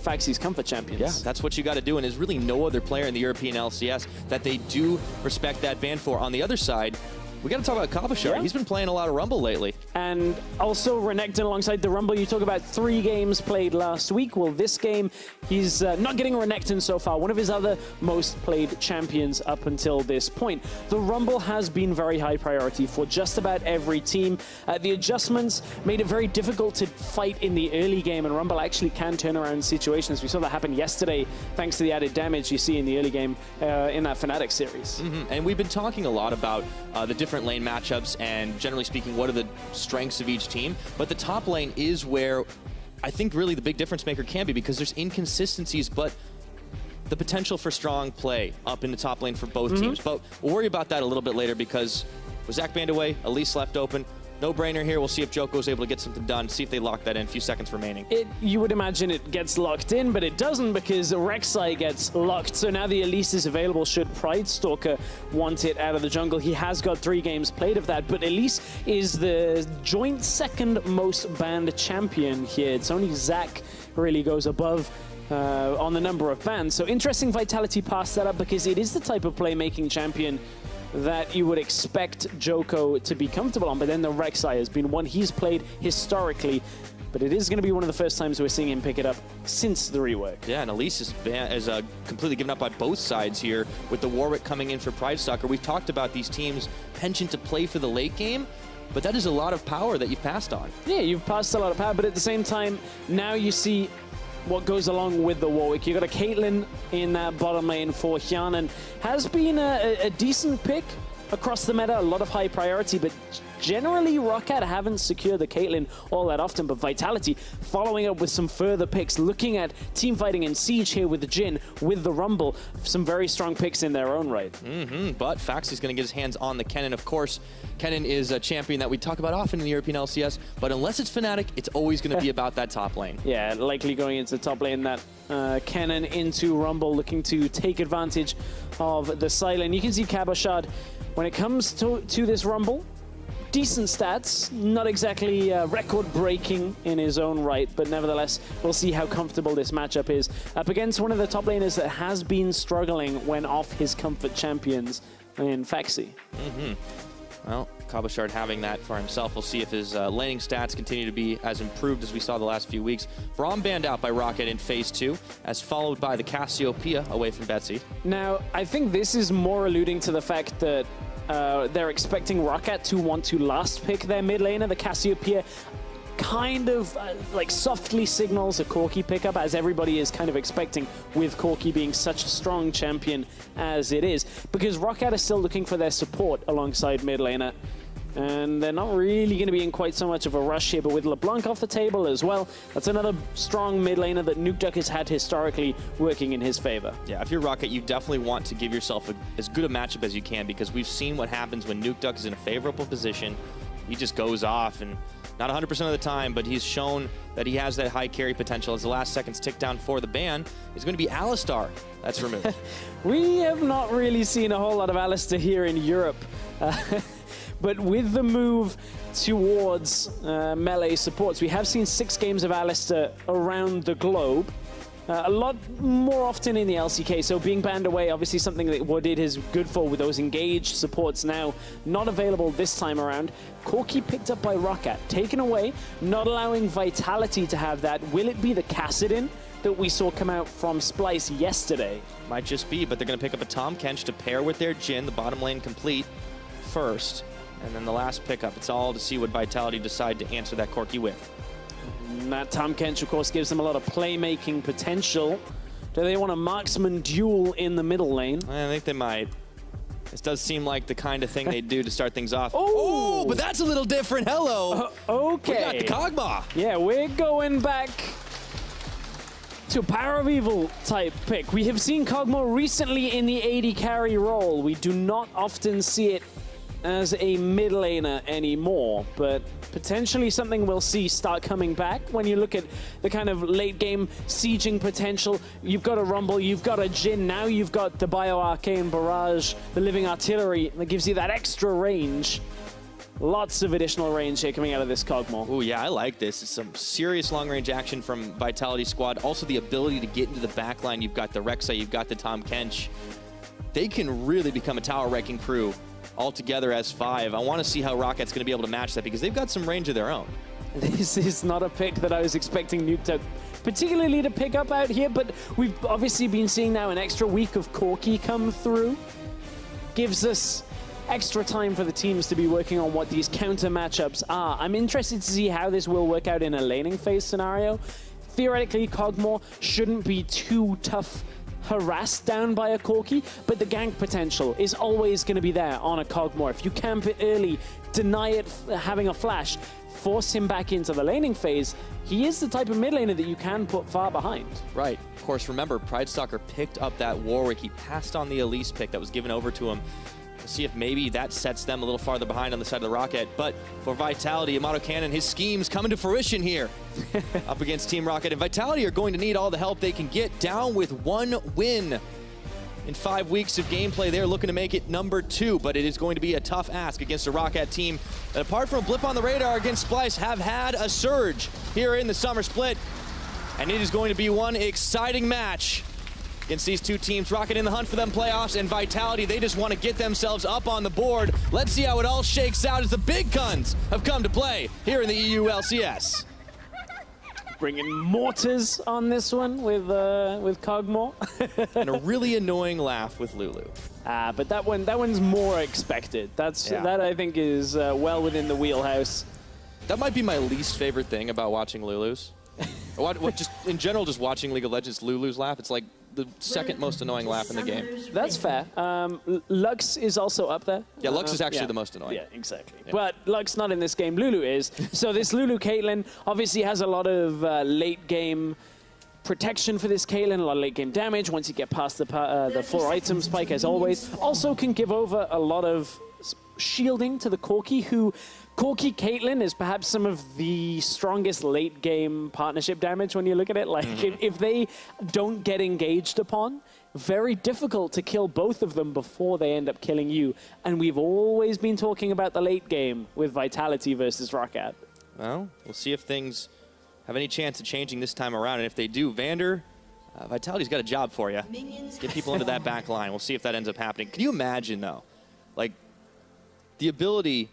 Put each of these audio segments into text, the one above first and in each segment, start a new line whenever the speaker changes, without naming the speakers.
Faxi's Comfort champions.
Yeah, that's what you got to do, and there's really no other player in the European LCS that they do respect that ban for. On the other side, we got to talk about Kabashar.
Yeah.
He's been playing a lot of Rumble lately.
And also Renekton alongside the Rumble. You talk about 3 games played last week. Well, this game, he's not getting Renekton so far. One of his other most played champions up until this point. The Rumble has been very high priority for just about every team. The adjustments made it very difficult to fight in the early game, and Rumble actually can turn around situations. We saw that happen yesterday thanks to the added damage you see in the early game in that Fnatic series.
And we've been talking a lot about the different lane matchups and, generally speaking, what are the strengths of each team. But the top lane is where I think really the big difference maker can be, because there's inconsistencies, but the potential for strong play up in the top lane for both teams. But we'll worry about that a little bit later, because with Zach banned away, Elise left open. No-brainer here. We'll see if Joko's able to get something done, see if they lock that in. A few seconds remaining.
You would imagine it gets locked in, but it doesn't, because Rek'Sai gets locked. So now the Elise is available should Pridestalker want it out of the jungle. He has got 3 games played of that, but Elise is the joint second most banned champion here. It's only Zach who really goes above on the number of bans. So interesting Vitality passed that up, because it is the type of playmaking champion that you would expect Joko to be comfortable on, but then the Rek'Sai has been one he's played historically, but it is going to be one of the first times we're seeing him pick it up since the rework.
Yeah, and Elise is completely given up on both sides here, with the Warwick coming in for Pridestalker. We've talked about these teams' penchant to play for the late game, but that is a lot of power that you've passed on. Yeah,
you've passed a lot of power, but at the same time, now you see what goes along with the Warwick. You got a Caitlyn in that bottom lane for Hyun, and has been a decent pick across the meta, a lot of high priority, but generally ROCCAT haven't secured the Caitlyn all that often. But Vitality following up with some further picks, looking at team fighting and Siege here with the Jhin, with the Rumble, some very strong picks in their own right.
But Faxi's going to get his hands on the Kennen. Of course, Kennen is a champion that we talk about often in the European LCS, but unless it's Fnatic, it's always going to be about that top lane.
Yeah, likely going into top lane, that Kennen into Rumble, looking to take advantage of the side lane. You can see Kabashard, when it comes to this Rumble, decent stats, not exactly record-breaking in his own right, but nevertheless, we'll see how comfortable this matchup is up against one of the top laners that has been struggling when off his comfort champions in Faxi.
Well, Kabashard having that for himself. We'll see if his laning stats continue to be as improved as we saw the last few weeks. Braum banned out by ROCCAT in Phase 2, as followed by the Cassiopeia away from Betsy.
Now, I think this is more alluding to the fact that they're expecting ROCCAT to want to last pick their mid laner. The Cassiopeia kind of like softly signals a Corki pickup, as everybody is kind of expecting, with Corki being such a strong champion as it is, because ROCCAT is still looking for their support alongside mid laner, and they're not really going to be in quite so much of a rush here. But with LeBlanc off the table as well, that's another strong mid laner that Nukeduck has had historically working in his favor.
Yeah, if you're ROCCAT, you definitely want to give yourself as good a matchup as you can, because we've seen what happens when Nukeduck is in a favorable position. He just goes off, and not 100% of the time, but he's shown that he has that high carry potential. As the last seconds tick down for the ban, is going to be Alistar that's removed.
We have not really seen a whole lot of Alistar here in Europe. But with the move towards melee supports, we have seen 6 games of Alistar around the globe. A lot more often in the LCK, so being banned away, obviously something that Wadid is good for with those engaged supports now not available this time around. Corki picked up by ROCCAT, taken away, not allowing Vitality to have that. Will it be the Kassadin that we saw come out from Splice yesterday?
Might just be, but they're going to pick up a Tahm Kench to pair with their Jhin, the bottom lane complete first, and then the last pickup. It's all to see what Vitality decide to answer that Corki with.
That Tahm Kench, of course, gives them a lot of playmaking potential. Do they want a marksman duel in the middle lane?
I think they might. This does seem like the kind of thing they do to start things off.
Oh,
but that's a little different. Hello.
Okay.
We got the Kog'Maw.
Yeah, we're going back to Power of Evil type pick. We have seen Kog'Maw recently in the AD carry role. We do not often see it as a mid laner anymore, but potentially something we'll see start coming back when you look at the kind of late game sieging potential. You've got a Rumble, you've got a Jhin, now you've got the Bio Arcane Barrage, the Living Artillery that gives you that extra range. Lots of additional range here coming out of this Kog'Maw.
Oh yeah, I like this. It's some serious long-range action from Vitality squad. Also the ability to get into the back line. You've got the ROCCAT, you've got the Tahm Kench. They can really become a tower-wrecking crew all together as 5. I want to see how ROCCAT's going to be able to match that because they've got some range of their own.
This is not a pick that I was expecting Nuke to particularly to pick up out here, but we've obviously been seeing now an extra week of Corki come through. Gives us extra time for the teams to be working on what these counter matchups are. I'm interested to see how this will work out in a laning phase scenario. Theoretically, Kog'Maw shouldn't be too tough harassed down by a Corki, but the gank potential is always going to be there on a Kog'Maw. If you camp it early, deny it having a flash, force him back into the laning phase, he is the type of mid laner that you can put far behind.
Right. Of course, remember, Pridestalker picked up that Warwick. He passed on the Elise pick that was given over to him. We'll see if maybe that sets them a little farther behind on the side of the ROCCAT. But for Vitality, Yamato Cannon, his schemes coming to fruition here up against Team ROCCAT. And Vitality are going to need all the help they can get, down with 1 win. In 5 weeks of gameplay, they're looking to make it number 2, but it is going to be a tough ask against a ROCCAT team that, apart from a blip on the radar against Splice, have had a surge here in the summer split. And it is going to be one exciting match against these two teams. ROCCAT in the hunt for them playoffs, and Vitality, they just want to get themselves up on the board. Let's see how it all shakes out as the big guns have come to play here in the EU LCS.
Bringing mortars on this one with Kog'Maw.
And a really annoying laugh with Lulu.
But that one's more expected. That I think is well within the wheelhouse.
That might be my least favorite thing about watching Lulu's. Just in general, just watching League of Legends, Lulu's laugh, it's like the second most annoying laugh in the game.
That's fair. Lux is also up there.
Yeah, Lux is actually the most annoying.
Yeah, exactly. Yeah. But Lux not in this game. Lulu is. So this Lulu Caitlyn obviously has a lot of late game protection for this Caitlyn, a lot of late game damage once you get past the 4 item spike, as always. Also can give over a lot of shielding to the Corki, who Corki Caitlyn is perhaps some of the strongest late game partnership damage when you look at it. Like if they don't get engaged upon, very difficult to kill both of them before they end up killing you. And we've always been talking about the late game with Vitality versus ROCCAT.
Well, we'll see if things have any chance of changing this time around. And if they do, Vander, Vitality's got a job for you. Get people into that back line. We'll see if that ends up happening. Can you imagine, though, like the ability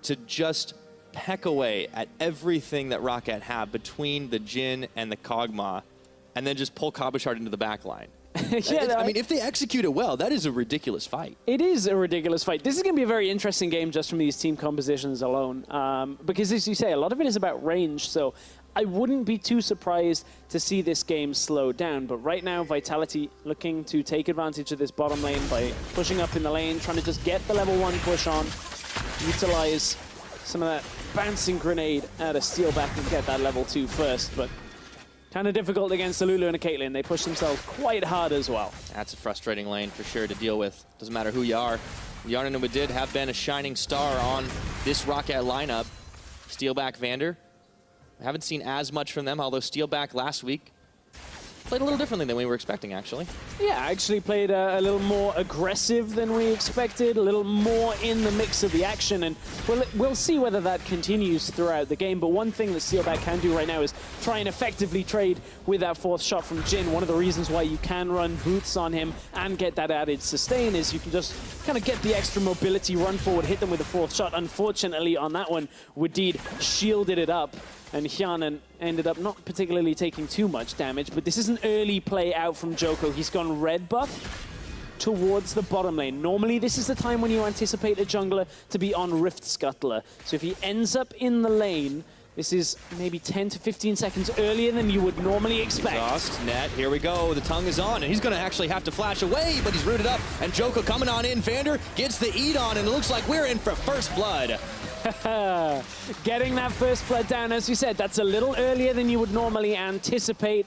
to just peck away at everything that ROCCAT have between the Jhin and the Kog'Maw, and then just pull Cabochard into the back line?
Yeah,
I mean, if they execute it well, that is a ridiculous fight.
It is a ridiculous fight. This is going to be a very interesting game just from these team compositions alone. Because, as you say, a lot of it is about range. So I wouldn't be too surprised to see this game slow down. But right now, Vitality looking to take advantage of this bottom lane by pushing up in the lane, trying to just get the level 1 push on, utilize some of that bouncing grenade out of Steelback and get that level 2 first. But kind of difficult against a Lulu and a Caitlyn. They push themselves quite hard as well.
That's a frustrating lane for sure to deal with. Doesn't matter who you are. Yarn and Wadid have been a shining star on this ROCCAT lineup. Steelback, Vander. I haven't seen as much from them, although Steelback last week played a little differently than we were expecting, actually.
Yeah, actually played a little more aggressive than we expected, a little more in the mix of the action, and we'll see whether that continues throughout the game. But one thing that Steelback can do right now is try and effectively trade with that 4th shot from Jhin. One of the reasons why you can run boots on him and get that added sustain is you can just kind of get the extra mobility, run forward, hit them with the 4th shot. Unfortunately, on that one, Wadid shielded it up, and Hyanan ended up not particularly taking too much damage, but this is an early play out from Joko. He's gone red buff towards the bottom lane. Normally, this is the time when you anticipate a jungler to be on Rift Scuttler. So if he ends up in the lane, this is maybe 10 to 15 seconds earlier than you would normally expect.
Exhaust, net, here we go. The tongue is on, and he's going to actually have to flash away, but he's rooted up, and Joko coming on in. Vander gets the eat on, and it looks like we're in for first blood.
Getting that first blood down, as you said, that's a little earlier than you would normally anticipate.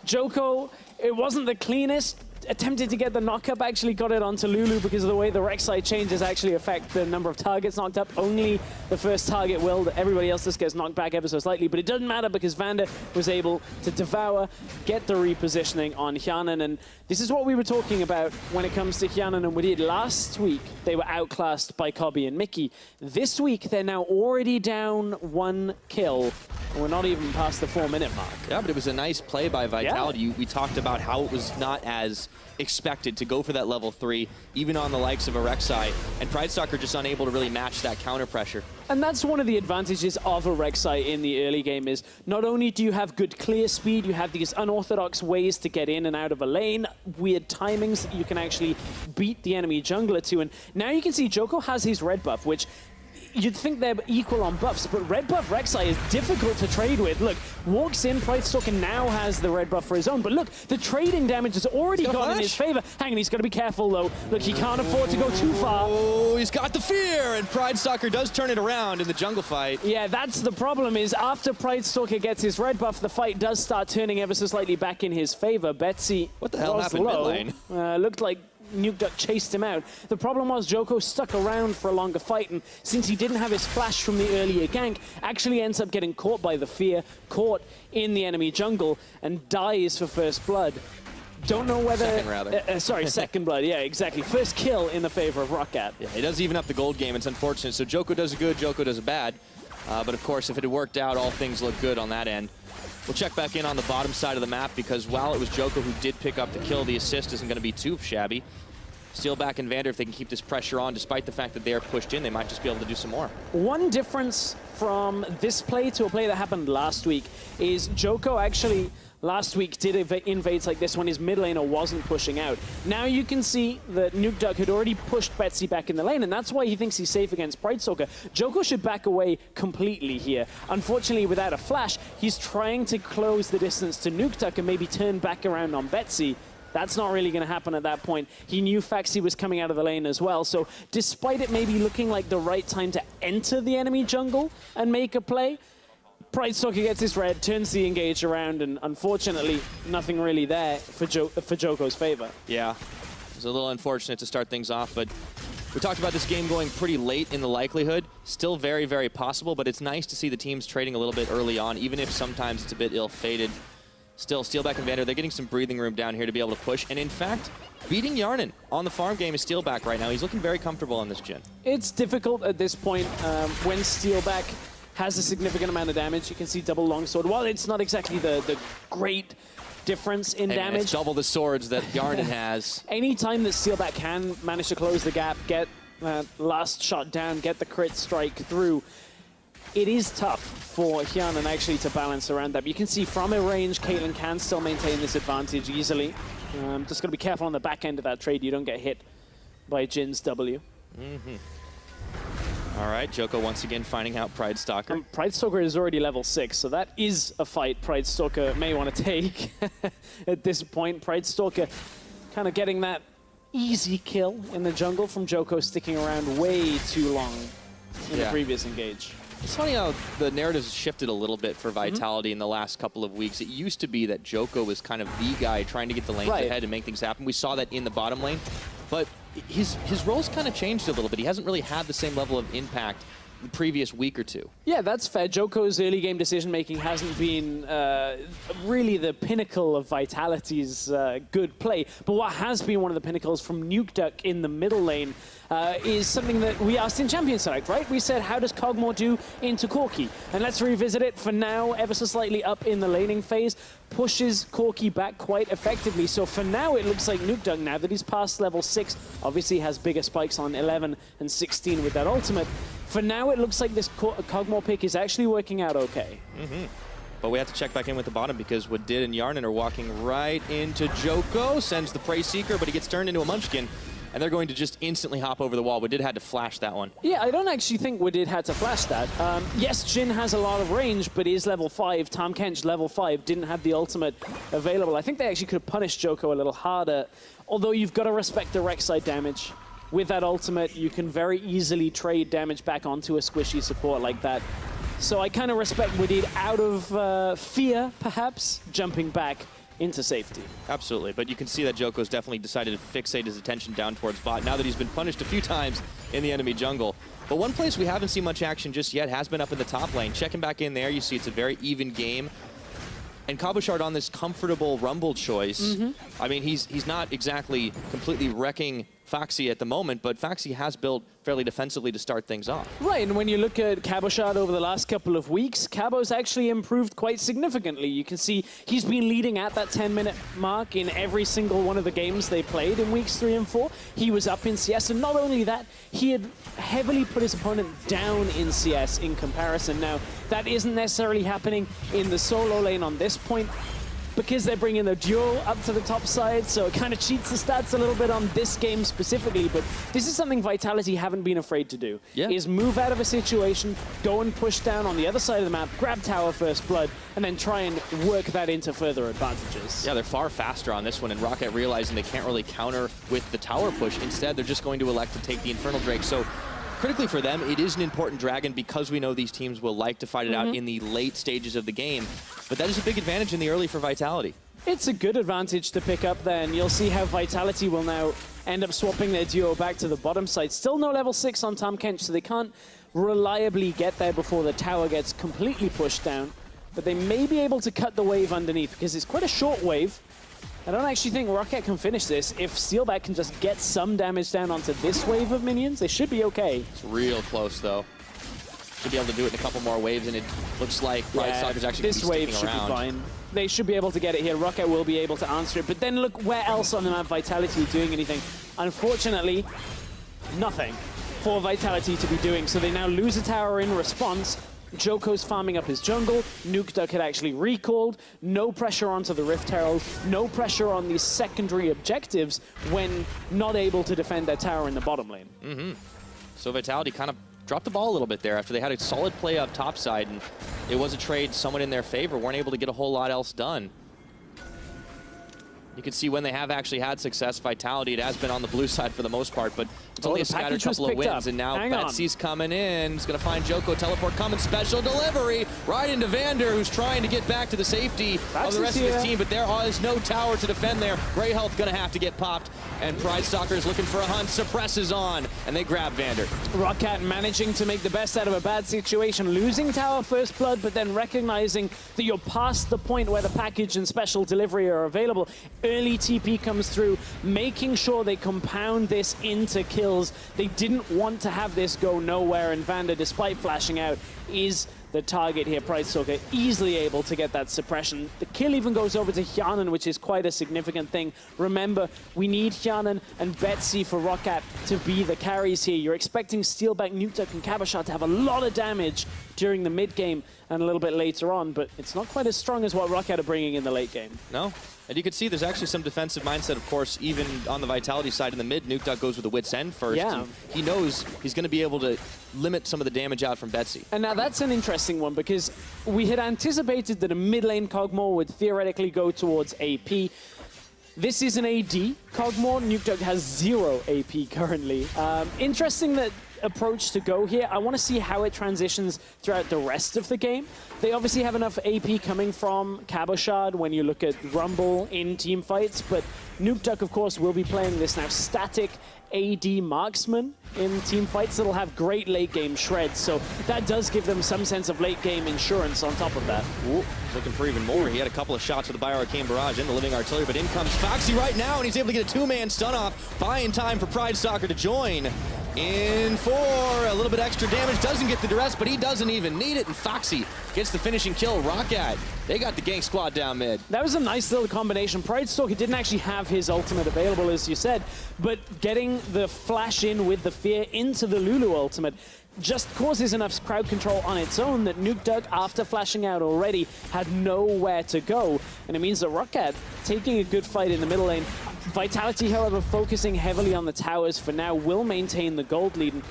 Joko, it wasn't the cleanest attempted to get the knock-up, actually got it onto Lulu because of the way the Rek'Sai changes actually affect the number of targets knocked up. Only the first target will. Everybody else just gets knocked back ever so slightly, but it doesn't matter because Vander was able to devour, get the repositioning on Hyanan, and this is what we were talking about when it comes to Hyanan and Wadid. Last week, they were outclassed by Kobbe and Mickey. This week, they're now already down 1 kill. We're not even past the 4-minute mark.
Yeah, but it was a nice play by Vitality. Yeah. We talked about how it was not as expected to go for that level 3, even on the likes of a Rek'Sai, and Pridestalker just unable to really match that counter pressure.
And that's one of the advantages of a Rek'Sai in the early game is not only do you have good clear speed, you have these unorthodox ways to get in and out of a lane, weird timings that you can actually beat the enemy jungler to. And now you can see Joko has his red buff, which you'd think they're equal on buffs, but red buff Rek'Sai is difficult to trade with. Look, walks in, Pridestalker now has the red buff for his own, but look, the trading damage has already gone in his favor. Hang on, he's got to be careful though. Look, he can't afford to go too far.
Oh, he's got the fear, and Pridestalker does turn it around in the jungle fight.
Yeah, that's the problem is after Pridestalker gets his red buff, the fight does start turning ever so slightly back in his favor. Betsy
what the hell happened mid lane?
Looked like Nukeduck chased him out. The problem was Joko stuck around for a longer fight, and since he didn't have his flash from the earlier gank, actually ends up getting caught by the fear, caught in the enemy jungle, and dies for first blood. Don't know whether...
Second, rather.
Sorry, second blood. Yeah, exactly. First kill in the favor of ROCCAT.
Yeah, he does even up the gold game. It's unfortunate. So Joko does a good, Joko does a bad. But of course, if it had worked out, all things look good on that end. We'll check back in on the bottom side of the map because while it was Joko who did pick up the kill, the assist isn't going to be too shabby. Steelback and Vander, if they can keep this pressure on, despite the fact that they are pushed in, they might just be able to do some more.
One difference from this play to a play that happened last week is Joko actually last week did invades like this when his mid laner wasn't pushing out. Now you can see that Nukeduck had already pushed Betsy back in the lane, and that's why he thinks he's safe against Pridestalker. Joko should back away completely here. Unfortunately, without a flash, he's trying to close the distance to Nukeduck and maybe turn back around on Betsy. That's not really going to happen at that point. He knew Faxi was coming out of the lane as well, so despite it maybe looking like the right time to enter the enemy jungle and make a play, Pridestalker gets his red, turns the engage around, and unfortunately, nothing really there for Joko's favor.
Yeah, it was a little unfortunate to start things off, but we talked about this game going pretty late in the likelihood. Still very, very possible, but it's nice to see the teams trading a little bit early on, even if sometimes it's a bit ill-fated. Still, Steelback and Vander, they're getting some breathing room down here to be able to push. And in fact, beating Yarnan on the farm game is Steelback right now. He's looking very comfortable on this gen.
It's difficult at this point when Steelback has a significant amount of damage. You can see double longsword. While it's not exactly the great difference in damage.
It's double the swords that Yarnan has.
Anytime that Steelback can manage to close the gap, get last shot down, get the crit strike through, it is tough for Hyanan actually to balance around that. But you can see from a range, Caitlyn can still maintain this advantage easily. Just got to be careful on the back end of that trade. You don't get hit by Jin's W.
All right, Joko once again finding out Pridestalker.
Pridestalker is already level 6, so that is a fight Pridestalker may want to take at this point. Pridestalker kind of getting that easy kill in the jungle from Joko sticking around way too long in the previous engage.
It's funny how the narrative's shifted a little bit for Vitality in the last couple of weeks. It used to be that Joko was kind of the guy trying to get the lanes ahead and make things happen. We saw that in the bottom lane, but his role's kind of changed a little bit. He hasn't really had the same level of impact the previous week or two. Yeah,
that's fair. Joko's early game decision-making hasn't been really the pinnacle of Vitality's good play, but what has been one of the pinnacles from Nukeduck in the middle lane is something that we asked in Champion Select, right? We said, how does Kog'Maw do into Corki? And let's revisit it. For now, ever so slightly up in the laning phase, pushes Corki back quite effectively. So for now, it looks like Nukeduck, now that he's past level 6, obviously has bigger spikes on 11 and 16 with that ultimate. For now, it looks like this Kog'Maw pick is actually working out okay.
But we have to check back in with the bottom because Wadid and Yarnan are walking right into Joko. Sends the Prey Seeker, but he gets turned into a Munchkin. And they're going to just instantly hop over the wall. Wadid had to flash that one.
Yeah, I don't actually think Wadid had to flash that. Yes, Jin has a lot of range, but is level 5. Tahm Kench, level 5, didn't have the ultimate available. I think they actually could have punished Joko a little harder. Although you've got to respect the Rek'Sai damage. With that ultimate, you can very easily trade damage back onto a squishy support like that. So I kind of respect Wadid out of fear, perhaps, jumping back into safety.
Absolutely, but you can see that Joko's definitely decided to fixate his attention down towards bot now that he's been punished a few times in the enemy jungle. But one place we haven't seen much action just yet has been up in the top lane. Checking back in there, you see it's a very even game. And Cabochard on this comfortable Rumble choice. I mean, he's not exactly completely wrecking Foxy at the moment, but Foxy has built fairly defensively to start things off.
Right, and when you look at Cabochard over the last couple of weeks, Cabo's actually improved quite significantly. You can see he's been leading at that 10-minute mark in every single one of the games they played in weeks 3 and 4. He was up in CS, and not only that, he had heavily put his opponent down in CS in comparison. Now, that isn't necessarily happening in the solo lane on this point, because they're bringing the duo up to the top side, so it kind of cheats the stats a little bit on this game specifically, but this is something Vitality haven't been afraid to do, is move out of a situation, go and push down on the other side of the map, grab tower first blood, and then try and work that into further advantages.
Yeah, they're far faster on this one, and ROCCAT realizing they can't really counter with the tower push. Instead, they're just going to elect to take the Infernal Drake. So critically for them, it is an important dragon because we know these teams will like to fight it out in the late stages of the game. But that is a big advantage in the early for Vitality.
It's a good advantage to pick up then. You'll see how Vitality will now end up swapping their duo back to the bottom side. Still no level 6 on Tahm Kench, so they can't reliably get there before the tower gets completely pushed down. But they may be able to cut the wave underneath because it's quite a short wave. I don't actually think ROCCAT can finish this. If Steelback can just get some damage down onto this wave of minions, they should be okay.
It's real close, though. Should be able to do it in a couple more waves, and it looks like ROCCAT's actually
this wave should be fine. They should be able to get it here. ROCCAT will be able to answer it, but then look where else on the map Vitality is doing anything. Unfortunately, nothing for Vitality to be doing, so they now lose a tower in response. Joko's farming up his jungle. NukeDuck had actually recalled. No pressure onto the Rift Herald. No pressure on these secondary objectives when not able to defend their tower in the bottom lane.
So Vitality kind of dropped the ball a little bit there after they had a solid play up topside, and it was a trade somewhat in their favor. Weren't able to get a whole lot else done. You can see when they have actually had success, Vitality, it has been on the blue side for the most part, but it's only a scattered couple of wins, and now Betsy's coming in. He's going to find Joko, teleport coming, special delivery right into Vander, who's trying to get back to the safety of the rest of his team, but there is no tower to defend there. Grey Health going to have to get popped, and Pride Stalker is looking for a hunt, suppresses on, and they grab Vander.
ROCCAT managing to make the best out of a bad situation, losing tower first blood, but then recognizing that you're past the point where the package and special delivery are available. Early TP comes through, making sure they compound this into kills. They didn't want to have this go nowhere, and Vander, despite flashing out, is the target here. Pride Stalker easily able to get that suppression. The kill even goes over to Hyanan, which is quite a significant thing. Remember, we need Hyanan and Betsy for ROCCAT to be the carries here. You're expecting Steelback, NukeDuck, and Cabochard to have a lot of damage during the mid game and a little bit later on, but it's not quite as strong as what ROCCAT are bringing in the late game.
No. And you can see there's actually some defensive mindset, of course, even on the Vitality side in the mid. NukeDuck goes with the Wit's End first.
Yeah.
He knows he's going to be able to limit some of the damage out from Betsy.
And now that's an interesting one, because we had anticipated that a mid lane Kog'Maw would theoretically go towards AP. This is an AD Kog'Maw. NukeDuck has 0 AP currently. Interesting that approach to go here. I want to see how it transitions throughout the rest of the game. They obviously have enough AP coming from Cabochard when you look at Rumble in team fights, but NukeDuck, of course, will be playing this now static AD marksman in team fights that'll have great late game shreds, so that does give them some sense of late game insurance on top of that.
Ooh, he's looking for even more. He had a couple of shots with the Bio-Arcane Barrage into Living Artillery, but in comes Foxy right now, and he's able to get a 2-man stun off, buying time for Pride Stalker to join. In for a little bit extra damage, doesn't get the duress, but he doesn't even need it, and Foxy gets the finishing kill. ROCCAT, they got the gang squad down mid.
That was a nice little combination. Pride Stalker didn't actually have his ultimate available, as you said, but getting the flash in with the fear into the Lulu ultimate just causes enough crowd control on its own that NukeDuck, after flashing out already, had nowhere to go, and it means that ROCCAT taking a good fight in the middle lane. Vitality, however, focusing heavily on the towers for now, will maintain the gold lead. And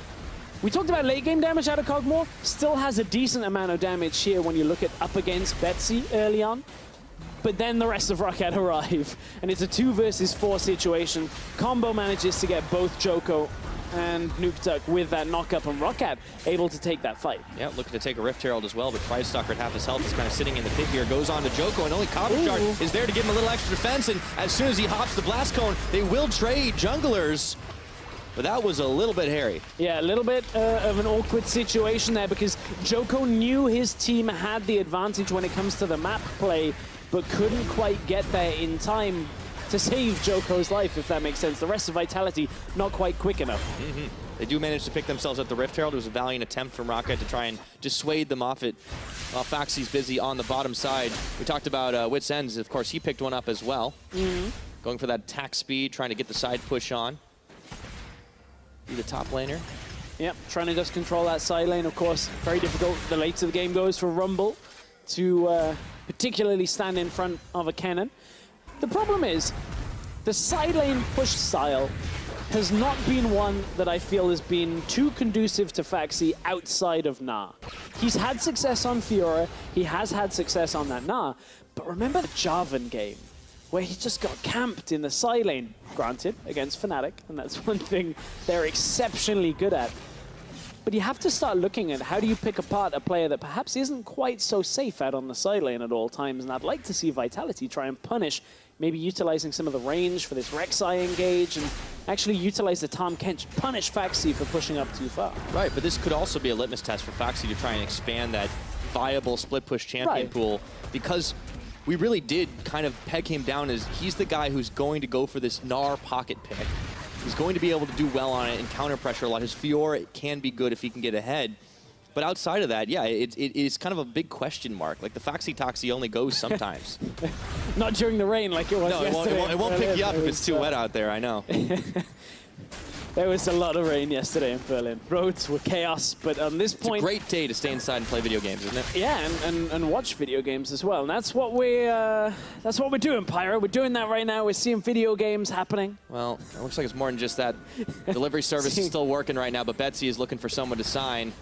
we talked about late game damage out of Kog'Maw, still has a decent amount of damage here when you look at up against Betsy early on. But then the rest of ROCCAT arrive, and it's a 2 versus 4 situation. Combo manages to get both Joko and Nukeduck with that knock-up, and ROCCAT able to take that fight.
Yeah, looking to take a Rift Herald as well, but Pride Stalker at half his health is kind of sitting in the pit here. Goes on to Joko, and only Cabochard is there to give him a little extra defense, and as soon as he hops the Blast Cone, they will trade junglers. But that was a little bit hairy.
Yeah, a little bit of an awkward situation there because Joko knew his team had the advantage when it comes to the map play, but couldn't quite get there in time to save Joko's life, if that makes sense. The rest of Vitality not quite quick enough.
They do manage to pick themselves up the Rift Herald. It was a valiant attempt from ROCCAT to try and dissuade them off it while Faxi's busy on the bottom side. We talked about Wit's Ends. Of course, he picked one up as well. Going for that attack speed, trying to get the side push on. Be the top laner.
Yep, trying to just control that side lane, of course. Very difficult the later the game goes for Rumble to particularly stand in front of a cannon. The problem is, the side lane push style has not been one that I feel has been too conducive to Faxi outside of Nah. He's had success on Fiora, he has had success on that Nah, but remember the Jarvan game, where he just got camped in the side lane, granted, against Fnatic, and that's one thing they're exceptionally good at. But you have to start looking at how do you pick apart a player that perhaps isn't quite so safe out on the side lane at all times, and I'd like to see Vitality try and punish, maybe utilizing some of the range for this Rek'Sai engage, and actually utilize the Tahm Kench, punish Faxi for pushing up too far.
Right, but this could also be a litmus test for Faxi to try and expand that viable split push champion pool, because we really did kind of peg him down as he's the guy who's going to go for this Gnar pocket pick. He's going to be able to do well on it and counter pressure a lot. His Fiora can be good if he can get ahead. But outside of that, yeah, it is kind of a big question mark. Like the Faxi Toxi only goes sometimes.
Not during the rain like it was yesterday.
No, it won't pick you up if it's too wet out there, I know.
There was a lot of rain yesterday in Berlin. Roads were chaos, but on this point...
It's a great day to stay inside and play video games, isn't it?
Yeah, and watch video games as well. And that's what we're doing, Pyro. We're doing that right now. We're seeing video games happening.
Well, it looks like it's more than just that. Delivery service is still working right now, but Betsy is looking for someone to sign.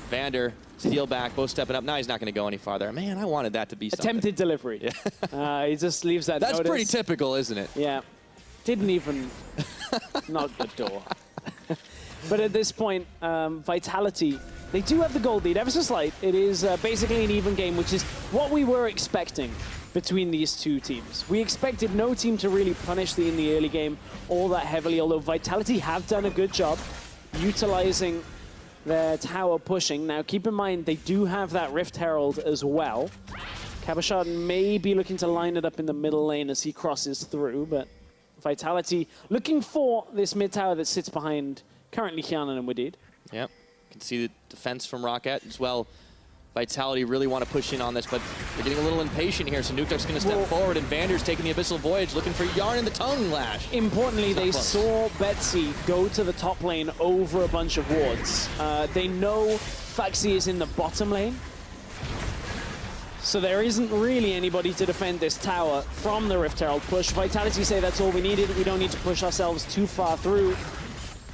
Vander, steal back, both stepping up. Now he's not going to go any farther. Man, I wanted that to be something.
Attempted delivery. Yeah. He just leaves that
That's
notice.
pretty typical, isn't it?
Yeah. Didn't even knock the door. But at this point, Vitality, they do have the gold lead, ever so slight. It is basically an even game, which is what we were expecting between these two teams. We expected no team to really punish in the early game all that heavily, although Vitality have done a good job utilizing their tower pushing. Now, keep in mind, they do have that Rift Herald as well. Cabochard may be looking to line it up in the middle lane as he crosses through, but Vitality looking for this mid tower that sits behind currently Hyanan and Wadid.
Yep, you can see the defense from ROCCAT as well. Vitality really want to push in on this, but they're getting a little impatient here, so Nukeduck's going to step forward, and Vander's taking the Abyssal Voyage, looking for Yarn in the Tongue Lash.
Importantly, they saw Betsy go to the top lane over a bunch of wards. They know Faxi is in the bottom lane, so there isn't really anybody to defend this tower from the Rift Herald push. Vitality say that's all we needed. We don't need to push ourselves too far through.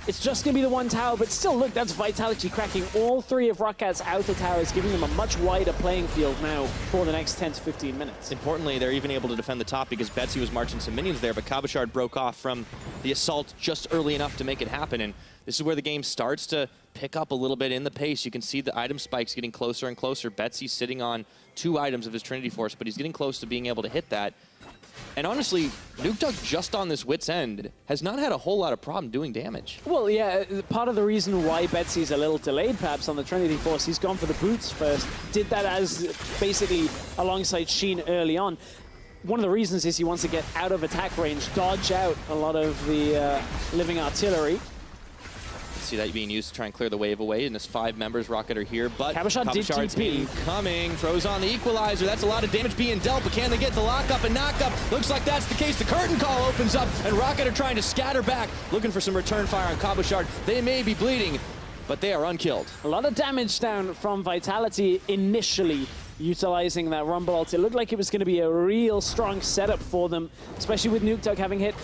It's just going to be the one tower, but still, look, that's Vitality cracking all three of ROCCAT's outer towers, giving them a much wider playing field now for the next 10 to 15 minutes.
Importantly, they're even able to defend the top because Betsy was marching some minions there, but Cabochard broke off from the assault just early enough to make it happen, and this is where the game starts to pick up a little bit in the pace. You can see the item spikes getting closer and closer. Betsy's sitting on 2 items of his Trinity Force, but he's getting close to being able to hit that. And honestly, Nukeduck just on this Wit's End has not had a whole lot of problem doing damage.
Well, yeah, part of the reason why Betsy's a little delayed perhaps on the Trinity Force, he's gone for the boots first, did that as basically alongside Sheen early on. One of the reasons is he wants to get out of attack range, dodge out a lot of the living artillery.
See that being used to try and clear the wave away, and his 5 members, ROCCAT, are here, but
Cabochard did TP.
Coming, throws on the equalizer. That's a lot of damage being dealt, but can they get the lockup and knockup? Looks like that's the case. The curtain call opens up, and ROCCAT are trying to scatter back, looking for some return fire on Cabochard. They may be bleeding, but they are unkilled.
A lot of damage down from Vitality initially, utilizing that Rumble ult. It looked like it was going to be a real strong setup for them, especially with Nukeduck having hit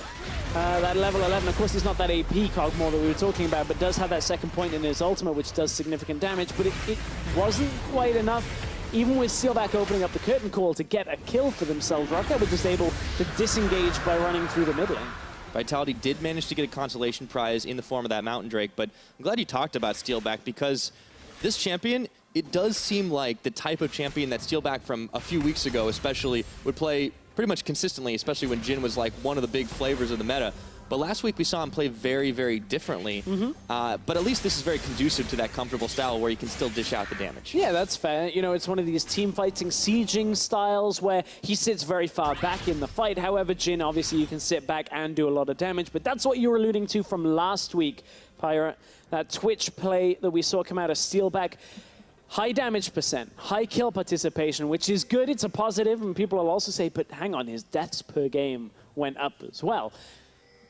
that level 11. Of course, it's not that AP Cogmore that we were talking about, but does have that second point in his ultimate, which does significant damage. But it wasn't quite enough, even with Sealback opening up the curtain call to get a kill for themselves. ROCCAT were just able to disengage by running through the mid lane.
Vitality did manage to get a consolation prize in the form of that Mountain Drake, but I'm glad you talked about Steelback because this champion, it does seem like the type of champion that Steelback from a few weeks ago especially would play pretty much consistently, especially when Jhin was like one of the big flavors of the meta. But last week we saw him play very, very differently. But at least this is very conducive to that comfortable style where you can still dish out the damage.
Yeah, that's fair. You know, it's one of these team fighting, sieging styles where he sits very far back in the fight. However, Jhin, obviously, you can sit back and do a lot of damage. But that's what you were alluding to from last week, Pirate. That Twitch play that we saw come out of Steelback. High damage percent, high kill participation, which is good. It's a positive. And people will also say, but hang on, his deaths per game went up as well.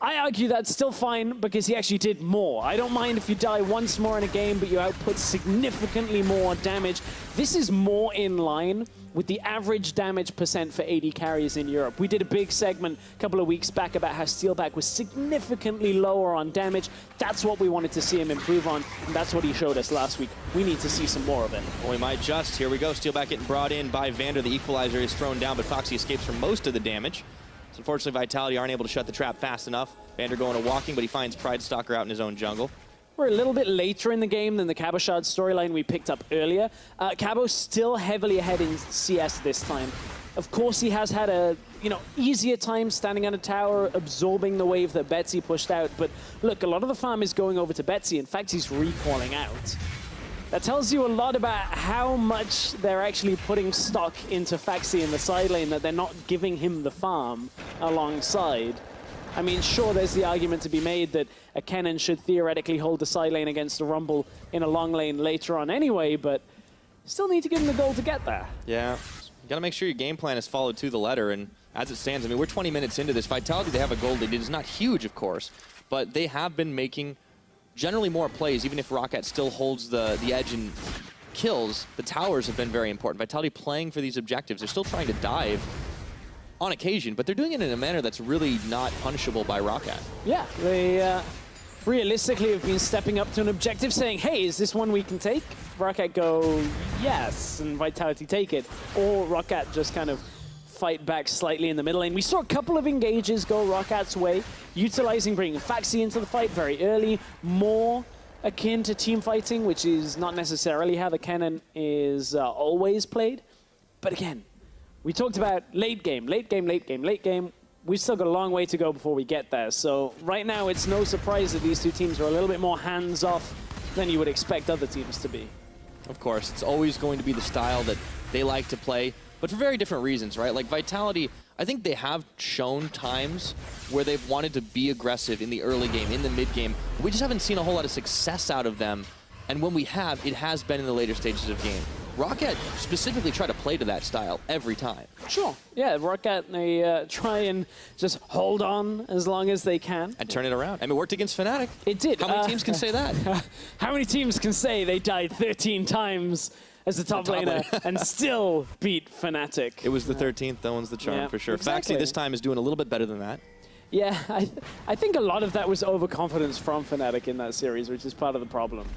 I argue that's still fine because he actually did more. I don't mind if you die once more in a game, but you output significantly more damage. This is more in line with the average damage percent for AD carries in Europe. We did a big segment a couple of weeks back about how Steelback was significantly lower on damage. That's what we wanted to see him improve on, and that's what he showed us last week. We need to see some more of it.
Well, we might just. Here we go. Steelback getting brought in by Vander. The equalizer is thrown down, but Foxy escapes from most of the damage. So unfortunately, Vitality aren't able to shut the trap fast enough. Vander going to walking, but he finds Pride Stalker out in his own jungle.
We're a little bit later in the game than the Cabochard storyline we picked up earlier. Cabo's still heavily ahead in CS this time. Of course, he has had a easier time standing on a tower, absorbing the wave that Betsy pushed out. But look, a lot of the farm is going over to Betsy. In fact, he's recalling out. That tells you a lot about how much they're actually putting stock into Faxi in the side lane, that they're not giving him the farm alongside. I mean, sure, there's the argument to be made that a Kennen should theoretically hold the side lane against a Rumble in a long lane later on anyway, but still need to give him the goal to get there.
Yeah, you got to make sure your game plan is followed to the letter, and as it stands, I mean, we're 20 minutes into this. Vitality, they have a gold lead. It is not huge, of course, but they have been making generally more plays, even if ROCCAT still holds the edge in kills. The towers have been very important. Vitality playing for these objectives. They're still trying to dive on occasion, but they're doing it in a manner that's really not punishable by ROCCAT.
Yeah, they realistically have been stepping up to an objective saying, hey, is this one we can take? ROCCAT go, yes, and Vitality take it. Or ROCCAT just kind of fight back slightly in the middle lane. We saw a couple of engages go ROCCAT's way, utilizing bringing Faxi into the fight very early, more akin to team fighting, which is not necessarily how the Kennen is always played. But again, we talked about late game. We've still got a long way to go before we get there. So right now, it's no surprise that these two teams are a little bit more hands-off than you would expect other teams to be.
Of course, it's always going to be the style that they like to play, but for very different reasons, right? Like Vitality, I think they have shown times where they've wanted to be aggressive in the early game, in the mid game. We just haven't seen a whole lot of success out of them. And when we have, it has been in the later stages of game. ROCCAT specifically try to play to that style every time.
Sure. Yeah, ROCCAT, they try and just hold on as long as they can.
And turn it around. I mean, it worked against Fnatic.
It did.
How many teams can say that?
How many teams can say they died 13 times as the top laner and still beat Fnatic?
It was the 13th. That one's the charm for sure.
Exactly.
Faxi this time is doing a little bit better than that.
Yeah, I think a lot of that was overconfidence from Fnatic in that series, which is part of the problem.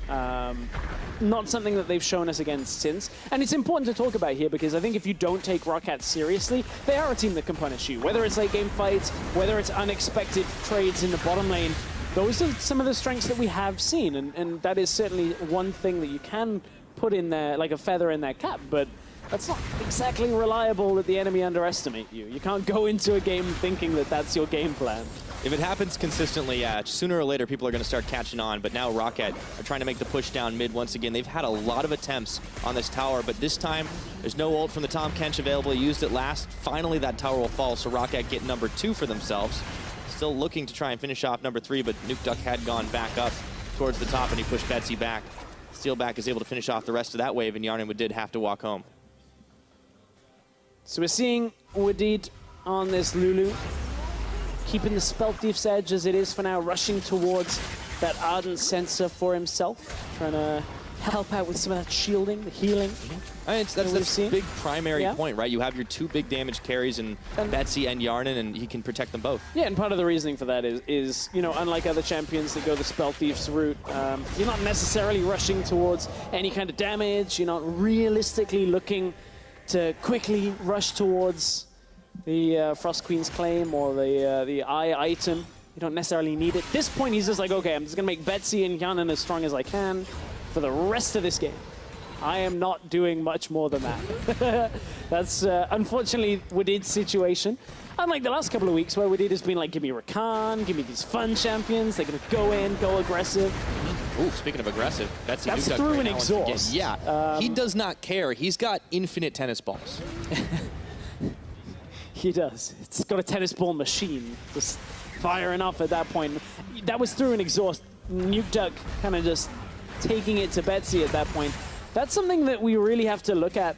Not something that they've shown us again since. And it's important to talk about here because I think if you don't take ROCCAT seriously, they are a team that can punish you. Whether it's late game fights, whether it's unexpected trades in the bottom lane, those are some of the strengths that we have seen. And that is certainly one thing that you can put in there, like a feather in their cap. But that's not exactly reliable that the enemy underestimate you. You can't go into a game thinking that that's your game plan.
If it happens consistently, yeah, sooner or later people are going to start catching on, but now ROCCAT are trying to make the push down mid once again. They've had a lot of attempts on this tower, but this time there's no ult from the Tahm Kench available. He used it last. Finally that tower will fall, so ROCCAT get number 2 for themselves. Still looking to try and finish off number 3, but Nuke Duck had gone back up towards the top and he pushed Betsy back. Steelback is able to finish off the rest of that wave, and Yarnan did have to walk home.
So we're seeing Wadid on this Lulu, keeping the Spell Thief's edge as it is for now, rushing towards that Ardent Sensor for himself, trying to help out with some of that shielding, the healing.
I mean, that's a big primary point, right? You have your 2 big damage carries in Betsy and Yarnan, and he can protect them both.
Yeah, and part of the reasoning for that is unlike other champions that go the Spell Thief's route, you're not necessarily rushing towards any kind of damage. You're not realistically looking to quickly rush towards the Frost Queen's claim or the eye item. You don't necessarily need it. At this point, he's just like, okay, I'm just going to make Betsy and Yanan as strong as I can for the rest of this game. I am not doing much more than that. That's unfortunately Wadid's situation. Unlike the last couple of weeks where Wadid has been like, give me Rakan, give me these fun champions. They're going to go in, go aggressive.
Ooh, speaking of aggressive, Betsy
that's through an exhaust.
Yeah, he does not care. He's got infinite tennis balls.
He does. It's got a tennis ball machine just firing off at that point. That was through an exhaust. Nuke Duck kind of just taking it to Betsy at that point. That's something that we really have to look at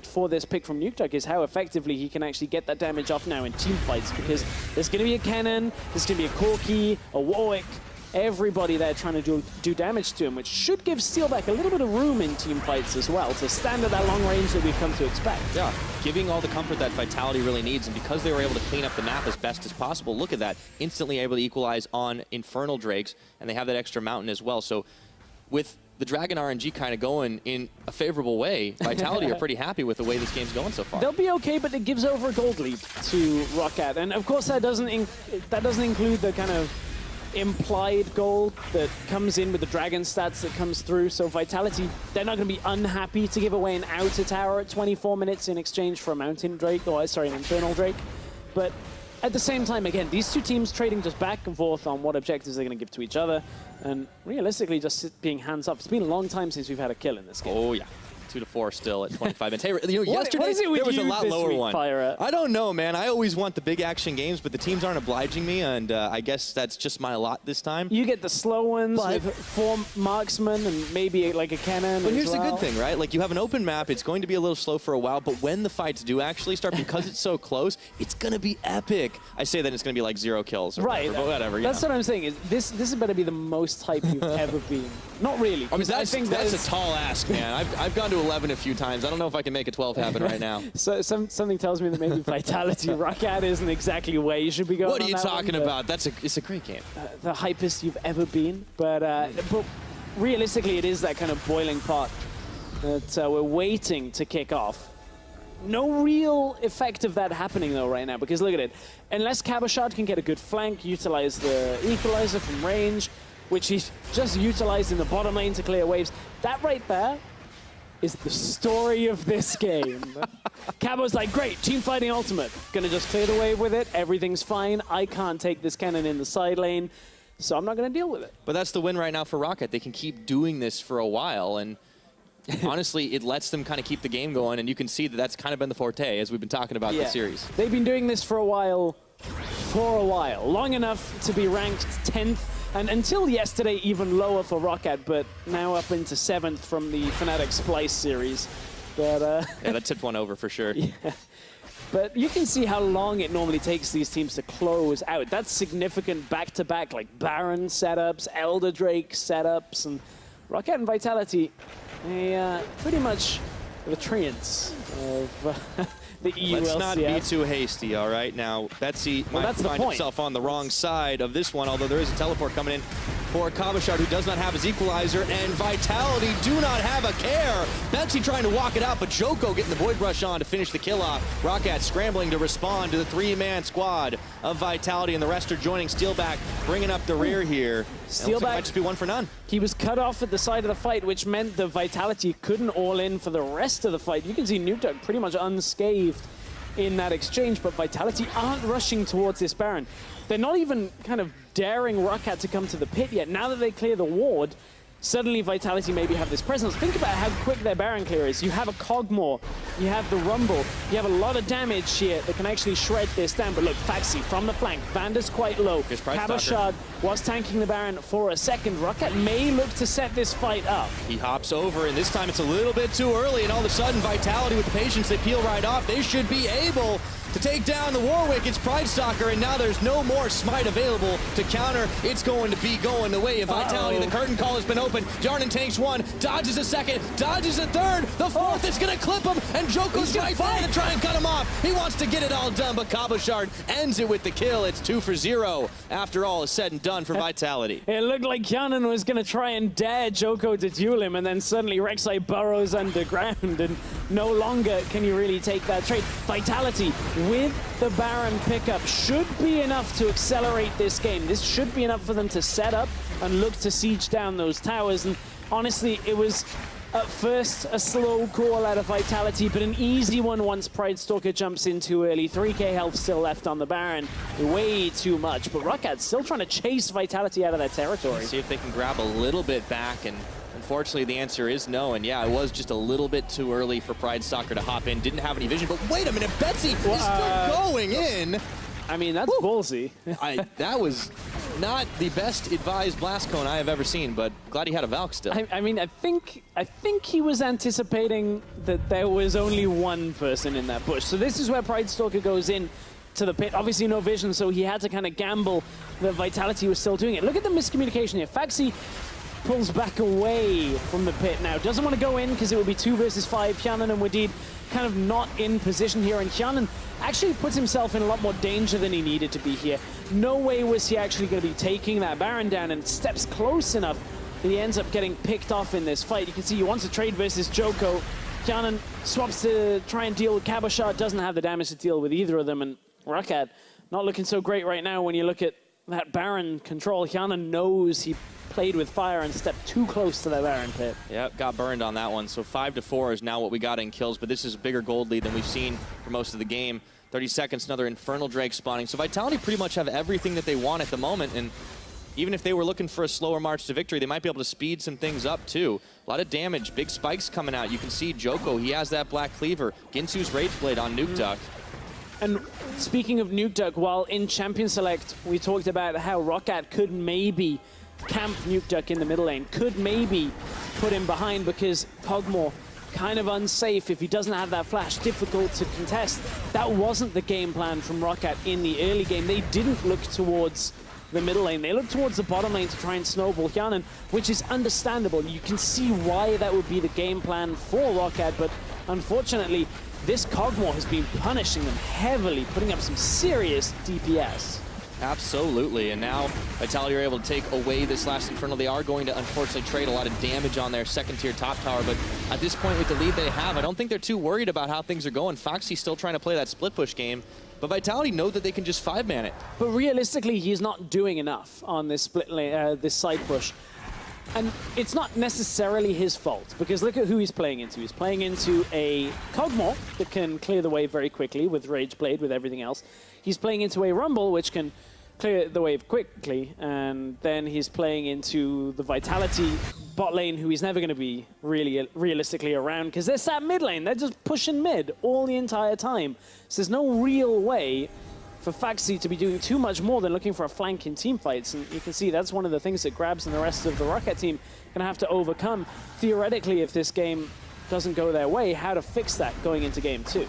for this pick from Nuke Duck, is how effectively he can actually get that damage off now in team fights, because there's going to be a Kennen, there's going to be a Corki, a Warwick, everybody there trying to do damage to him, which should give Steelback a little bit of room in team fights as well to stand at that long range that we've come to expect.
Yeah, giving all the comfort that Vitality really needs, and because they were able to clean up the map as best as possible, look at that, instantly able to equalize on Infernal Drakes, and they have that extra mountain as well. So with the Dragon RNG kind of going in a favorable way, Vitality are pretty happy with the way this game's going so far.
They'll be okay, but it gives over a gold lead to ROCCAT, and of course that doesn't include the kind of implied gold that comes in with the dragon stats that comes through. So Vitality, they're not going to be unhappy to give away an outer tower at 24 minutes in exchange for a mountain drake, or sorry, an infernal drake. But at the same time, again, these two teams trading just back and forth on what objectives they're going to give to each other, and realistically just being hands up. It's been a long time since we've had a kill in this game.
Oh yeah. 2-4 still at 25 minutes. Hey, you know, yesterday
there was
a lot lower
week,
one.
Pirate?
I don't know, man. I always want the big action games, but the teams aren't obliging me, and I guess that's just my lot this time.
You get the slow ones with 4 marksmen and maybe like a cannon.
But here's the good thing, right? Like, you have an open map. It's going to be a little slow for a while, but when the fights do actually start, because it's so close, it's going to be epic. I say that it's going to be like 0 kills or
right,
whatever, but whatever.
That's what I'm saying. Is this is better be the most hype you've ever been. Not really.
I mean, I think that's a tall ask, man. I've gone to 11 a few times. I don't know if I can make a 12 happen right now.
So something tells me that maybe Vitality ROCCAT isn't exactly where you should be going.
What are you talking about? It's a great game.
The hypest you've ever been, but realistically, it is that kind of boiling pot that we're waiting to kick off. No real effect of that happening though right now, because look at it. Unless Cabochard can get a good flank, utilize the equalizer from range, which he's just utilized in the bottom lane to clear waves, that right there is the story of this game. Cabo's like, great, team fighting ultimate. Gonna just clear the wave with it, everything's fine. I can't take this cannon in the side lane, so I'm not gonna deal with it.
But that's the win right now for ROCCAT. They can keep doing this for a while, and honestly, it lets them kind of keep the game going, and you can see that that's kind of been the forte as we've been talking about the series.
They've been doing this for a while, long enough to be ranked 10th, and until yesterday even lower for ROCCAT, but now up into 7th from the Fnatic Splice series. But
yeah, that tipped one over for sure.
Yeah. But you can see how long it normally takes these teams to close out. That's significant back-to-back, like Baron setups, Elder Drake setups, and ROCCAT and Vitality, they pretty much the treants of the EU
Let's
LCS.
not be too hasty, all right? Now, Betsy might find himself on the wrong side of this one, although there is a teleport coming in for Cabochard, who does not have his equalizer, and Vitality do not have a care. Betsy trying to walk it out, but Joko getting the Void Rush on to finish the kill off. ROCCAT scrambling to respond to the 3-man squad of Vitality, and the rest are joining Steelback, bringing up the rear here. Steelback might just be 1 for none.
He was cut off at the side of the fight, which meant the Vitality couldn't all in for the rest of the fight. You can see Nuke Duck pretty much unscathed in that exchange, but Vitality aren't rushing towards this Baron. They're not even kind of daring ROCCAT to come to the pit yet. Now that they clear the ward, suddenly Vitality maybe have this presence. Think about how quick their Baron clear is. You have a Cogmore, you have the Rumble, you have a lot of damage here that can actually shred this down. But look, Faxi from the flank, Vander's quite low. Cabochard was tanking the Baron for a second. ROCCAT may look to set this fight up.
He hops over, and this time it's a little bit too early, and all of a sudden Vitality with the patience, they peel right off. They should be able to take down the Warwick. It's Pride Stalker, and now there's no more smite available to counter. It's going to be going the way of Vitality. The curtain call has been opened. Jarnan tanks 1, dodges a 2nd, dodges a 3rd. The 4th is going to clip him, and Joko's right there to try and cut him off. He wants to get it all done, but Cabochard ends it with the kill. It's 2 for 0 after all is said and done for Vitality.
It looked like Jarnan was going to try and dare Joko to duel him, and then suddenly Rek'Sai burrows underground, and no longer can you really take that trade. Vitality with the Baron pickup should be enough to accelerate this game. This should be enough for them to set up and look to siege down those towers. And honestly, it was at first a slow call out of Vitality, but an easy one once Pridestalker jumps in too early. 3k health still left on the Baron. Way too much, but ROCCAT still trying to chase Vitality out of their territory.
See if they can grab a little bit back, and unfortunately the answer is no. And yeah, it was just a little bit too early for Pridestalker to hop in. Didn't have any vision, but wait a minute, Betsy is still going in.
I mean, that's ballsy.
That was not the best advised blast cone I have ever seen, but glad he had a Valk still.
I mean, I think he was anticipating that there was only one person in that bush. So this is where Pridestalker goes in to the pit. Obviously no vision, so he had to kind of gamble that Vitality was still doing it. Look at the miscommunication here. Faxi pulls back away from the pit now. Doesn't want to go in because it would be 2 versus 5. Hjanan and Wadid kind of not in position here, and Hjanan actually puts himself in a lot more danger than he needed to be here. No way was he actually going to be taking that Baron down, and steps close enough that he ends up getting picked off in this fight. You can see he wants to trade versus Joko. Hjanan swaps to try and deal with Cabochard, doesn't have the damage to deal with either of them, and ROCCAT not looking so great right now when you look at that Baron control. Hjanan knows he played with fire and stepped too close to that Baron pit.
Yep, got burned on that one. So 5-4 is now what we got in kills, but this is a bigger gold lead than we've seen for most of the game. 30 seconds, another Infernal Drake spawning. So Vitality pretty much have everything that they want at the moment, and even if they were looking for a slower march to victory, they might be able to speed some things up too. A lot of damage, big spikes coming out. You can see Joko, he has that Black Cleaver. Ginsu's Rage Blade on Nuke Duck.
And speaking of Nuke Duck, while in Champion Select, we talked about how ROCCAT could maybe camp Nuke Duck in the middle lane, could maybe put him behind because Kog'Maw kind of unsafe if he doesn't have that flash, difficult to contest. That wasn't the game plan from ROCCAT in the early game. They didn't look towards the middle lane. They looked towards the bottom lane to try and snowball Hjanan, which is understandable. You can see why that would be the game plan for ROCCAT, but unfortunately, this Kog'Maw has been punishing them heavily, putting up some serious DPS.
Absolutely, and now Vitality are able to take away this last Infernal. They are going to unfortunately trade a lot of damage on their second-tier top tower, but at this point with the lead they have, I don't think they're too worried about how things are going. Foxy's still trying to play that split push game, but Vitality know that they can just 5-man it.
But realistically, he's not doing enough on this split lane, this side push. And it's not necessarily his fault, because look at who he's playing into. He's playing into a Kog'Maw that can clear the way very quickly with Rage Blade, with everything else. He's playing into a Rumble, which can clear the wave quickly, and then he's playing into the Vitality bot lane, who he's never going to be really realistically around, because they're sat mid lane. They're just pushing mid all the entire time. So there's no real way for Faxi to be doing too much more than looking for a flank in team fights. And you can see that's one of the things that Grabs and the rest of the ROCCAT team going to have to overcome. Theoretically, if this game doesn't go their way, how to fix that going into game 2.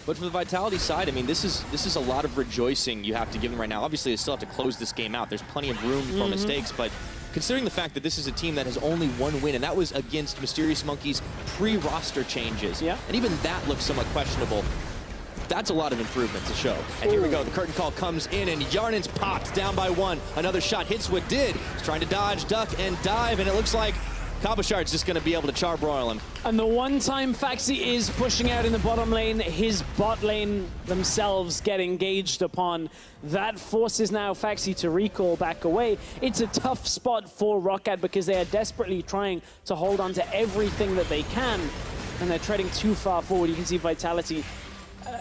But from the Vitality side, I mean, this is a lot of rejoicing you have to give them right now. Obviously, they still have to close this game out. There's plenty of room for mistakes, but considering the fact that this is a team that has only one win, and that was against Mysterious Monkey's pre-roster changes, and even that looks somewhat questionable, that's a lot of improvement to show. And here we go, the curtain call comes in, and Yarnan's popped down by 1. Another shot hits what did. He's trying to dodge, duck, and dive, and it looks like Cabochard's just going to be able to charbroil him.
And the one time Faxi is pushing out in the bottom lane, his bot lane themselves get engaged upon. That forces now Faxi to recall back away. It's a tough spot for ROCCAT because they are desperately trying to hold on to everything that they can, and they're treading too far forward. You can see Vitality,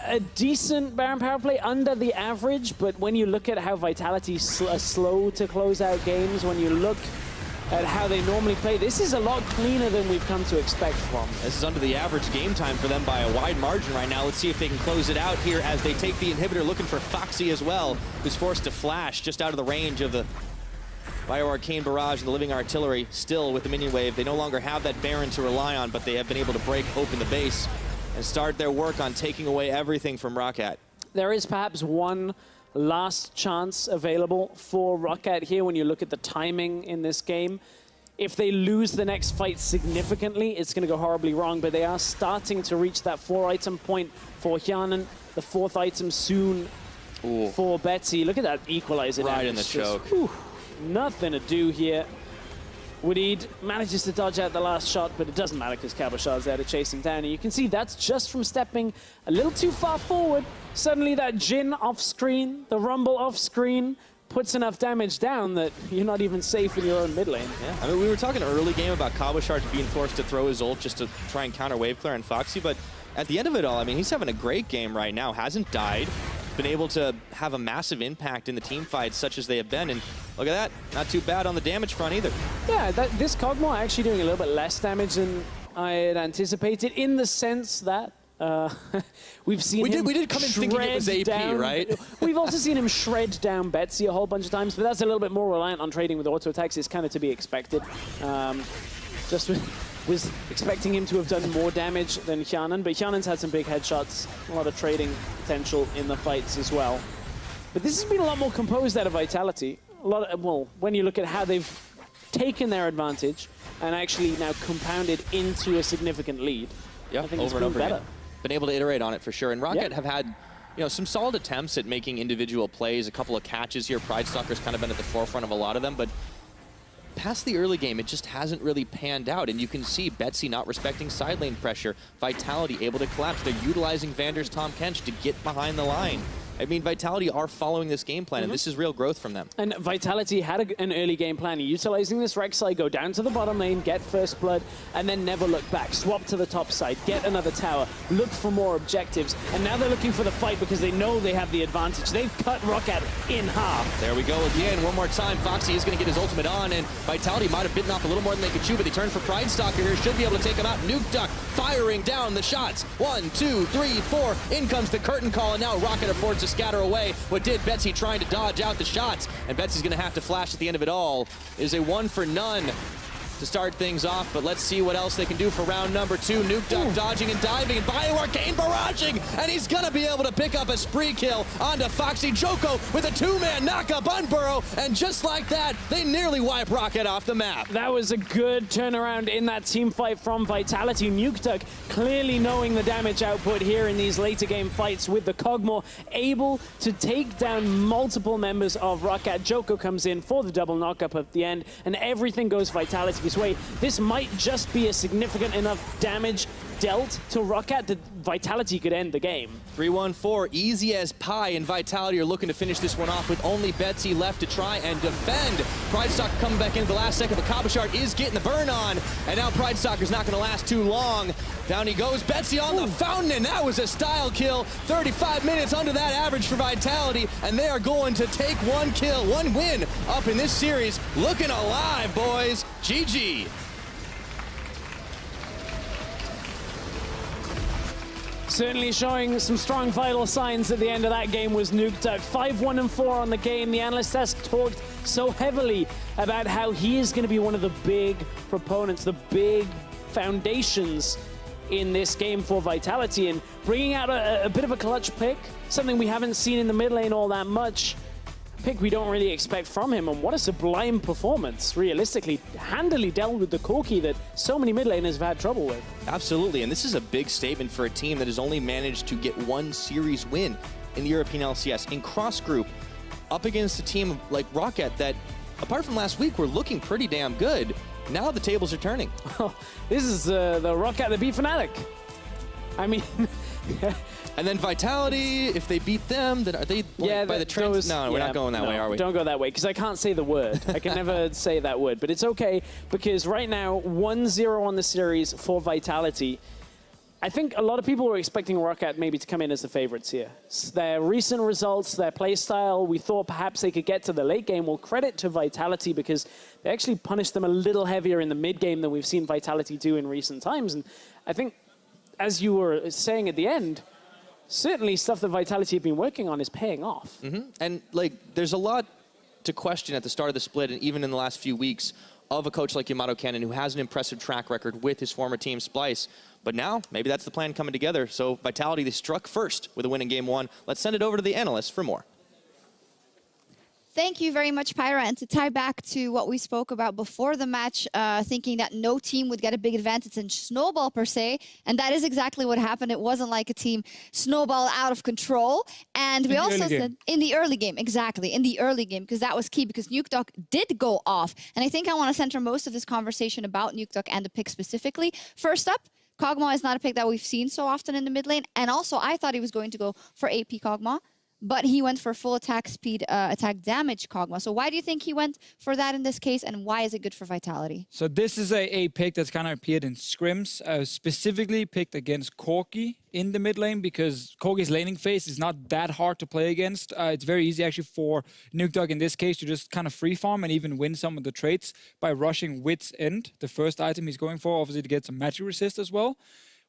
a decent Baron power play, under the average, but when you look at how Vitality are slow to close out games, when you look at how they normally play, this is a lot cleaner than we've come to expect from.
This is under the average game time for them by a wide margin right now. Let's see if they can close it out here as they take the inhibitor, looking for Foxy as well, who's forced to flash just out of the range of the Bio-Arcane Barrage and the Living Artillery. Still with the minion wave, they no longer have that Baron to rely on, but they have been able to break open the base and start their work on taking away everything from ROCCAT.
There is perhaps one last chance available for ROCCAT here when you look at the timing in this game. If they lose the next fight significantly, it's going to go horribly wrong, but they are starting to reach that 4-item point for Hjanan, the 4th item soon for Betsy. Look at that equalizer
right
damage.
in the choke.
Just, nothing to do here. Woodid manages to dodge out the last shot, but it doesn't matter because Cabochard's there to chase him down. And you can see that's just from stepping a little too far forward. Suddenly that Jhin off-screen, the Rumble off-screen, puts enough damage down that you're not even safe in your own mid lane.
Yeah, I mean, we were talking early game about Cabochard being forced to throw his ult just to try and counter wave clear on Foxy, but at the end of it all, I mean, he's having a great game right now, hasn't died, been able to have a massive impact in the team fights such as they have been, and look at that, not too bad on the damage front either.
Yeah, this Kog'Maw actually doing a little bit less damage than I had anticipated, in the sense that we've seen him
we did come in thinking it was AP,
down,
right?
We've also seen him shred down Betsy a whole bunch of times, but that's a little bit more reliant on trading with auto attacks. It's kind of to be expected. Was expecting him to have done more damage than Hyanan, but Hyanan's had some big headshots, a lot of trading potential in the fights as well. But this has been a lot more composed out of Vitality. Well, when you look at how they've taken their advantage and actually now compounded into a significant lead.
Yeah,
I think
over and over
better.
again. Been able to iterate on it for sure. And ROCCAT have had, you know, some solid attempts at making individual plays, a couple of catches here. Pridestalker's kind of been at the forefront of a lot of them, but past the early game, it just hasn't really panned out. And you can see Betsy not respecting side lane pressure, Vitality able to collapse. They're utilizing Vander's Tahm Kench to get behind the line. I mean, Vitality are following this game plan, and this is real growth from them. And
Vitality had an early game plan, utilizing this Rek'Sai, go down to the bottom lane, get first blood, and then never look back. Swap to the top side, get another tower, look for more objectives, and now they're looking for the fight because they know they have the advantage. They've cut ROCCAT in half.
There we go again, one more time. Foxy is going to get his ultimate on, and Vitality might have bitten off a little more than they could chew, but they turn for Pridestalker here, should be able to take him out. Nuke Duck firing down the shots. 1, 2, 3, 4. In comes the curtain call, and now ROCCAT are forced to scatter away. What did Betsy trying to dodge out the shots, and Betsy's going to have to flash at the end of it all. It is a 1 for none to start things off, but let's see what else they can do for round number 2. Nuke Duck dodging and diving, and Bio Arcane barraging, and he's going to be able to pick up a spree kill onto Foxy. Joko with a 2-man knockup on Burrow, and just like that, they nearly wipe ROCCAT off the map.
That was a good turnaround in that team fight from Vitality. Nuke Duck clearly knowing the damage output here in these later game fights with the Kog'Maw, able to take down multiple members of ROCCAT. Joko comes in for the double knockup at the end, and everything goes Vitality's way. This might just be a significant enough damage dealt to ROCCAT that Vitality could end the game.
3-1-4, easy as pie, and Vitality are looking to finish this one off with only Betsy left to try and defend. Pridestalker coming back in at the last second, but Cabochard is getting the burn on, and now Pridestalker's not going to last too long. Down he goes, Betsy on the fountain, and that was a style kill. 35 minutes under that average for Vitality, and they are going to take 1 kill, 1 win up in this series. Looking alive, boys. GG.
Certainly showing some strong vital signs at the end of that game was Nuke Duck. 5-1-4 on the game. The analyst has talked so heavily about how he is going to be one of the big proponents, the big foundations in this game for Vitality, and bringing out a bit of a clutch pick, something we haven't seen in the mid lane all that much. Pick we don't really expect from him, and what a sublime performance, realistically. Handily dealt with the Corki that so many mid laners have had trouble with.
Absolutely, and this is a big statement for a team that has only managed to get 1 series win in the European LCS in cross-group up against a team like ROCCAT that, apart from last week, were looking pretty damn good. Now the tables are turning.
This is the ROCCAT, the B Fnatic. I mean...
And then Vitality, if they beat them, then are they by the trends? No, we're not going that way, are we?
Don't go that way, because I can't say the word. I can never say that word, but it's okay, because right now, 1-0 on the series for Vitality. I think a lot of people were expecting ROCCAT maybe to come in as the favorites here. Their recent results, their play style, we thought perhaps they could get to the late game. Well, credit to Vitality, because they actually punished them a little heavier in the mid game than we've seen Vitality do in recent times. And I think, as you were saying at the end, certainly stuff that Vitality have been working on is paying off.
And like, there's a lot to question at the start of the split, and even in the last few weeks, of a coach like Yamato Cannon, who has an impressive track record with his former team Splice. But now, maybe that's the plan coming together. So Vitality, they struck first with a win in game 1. Let's send it over to the analysts for more.
Thank you very much, Pyra. And to tie back to what we spoke about before the match, thinking that no team would get a big advantage in Snowball per se, and that is exactly what happened. It wasn't like a team Snowball out of control. And we also said in the early game, exactly, in the early game, because that was key, because Nukeduck did go off. And I think I want to center most of this conversation about Nukeduck and the pick specifically. First up, Kog'Maw is not a pick that we've seen so often in the mid lane. And also, I thought he was going to go for AP Kog'Maw, but he went for full attack speed, attack damage Kog'Maw. So why do you think he went for that in this case, and why is it good for Vitality?
So this is a pick that's kind of appeared in scrims, specifically picked against Corki in the mid lane, because Corki's laning phase is not that hard to play against. It's very easy actually for Nukeduck in this case to just kind of free farm and even win some of the traits by rushing Wit's End, the first item he's going for, obviously to get some magic resist as well,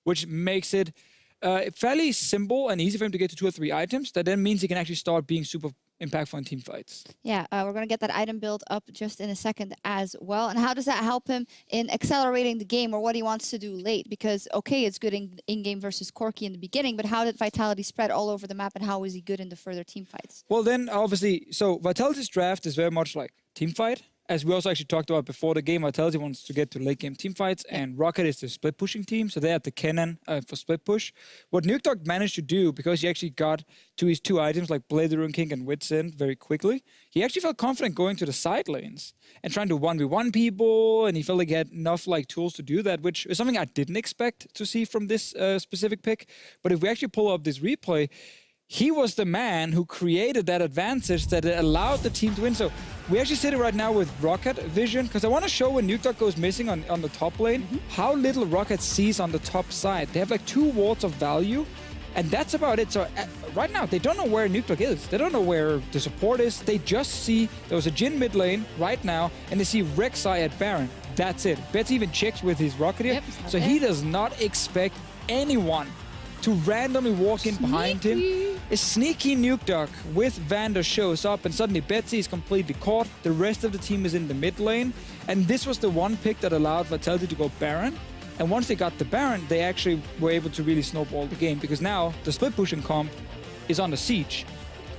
which makes it fairly simple and easy for him to get to 2 or 3 items. That then means he can actually start being super impactful in team fights.
Yeah, we're going to get that item build up just in a second as well. And how does that help him in accelerating the game, or what he wants to do late? Because, okay, it's good in-game versus Corki in the beginning, but how did Vitality spread all over the map, and how is he good in the further team fights?
Well, then, obviously, so Vitality's draft is very much like team fight. As we also actually talked about before the game, Vitality wants to get to late game team fights, and ROCCAT is the split pushing team, so they have the cannon for split push. What Nukeduck managed to do, because he actually got to his 2 items like Blade the Rune King and Wit's End very quickly, he actually felt confident going to the side lanes and trying to 1v1 people, and he felt like he had enough tools to do that, which is something I didn't expect to see from this specific pick. But if we actually pull up this replay, he was the man who created that advantage that allowed the team to win. So we actually sit right now with ROCCAT vision, because I want to show when Nukeduck goes missing on the top lane, how little ROCCAT sees on the top side. They have like 2 wards of value, and that's about it. So right now, they don't know where Nukeduck is. They don't know where the support is. They just see there was a Jhin mid lane right now, and they see Rek'Sai at Baron. That's it. Betts even checks with his Rocketeer. So he does not expect anyone to randomly walk in behind him. A sneaky Nukeduck with Vander shows up, and suddenly Betsy is completely caught. The rest of the team is in the mid lane, and this was the one pick that allowed Vitality to go Baron. And once they got the Baron, they actually were able to really snowball the game, because now the split pushing comp is under siege.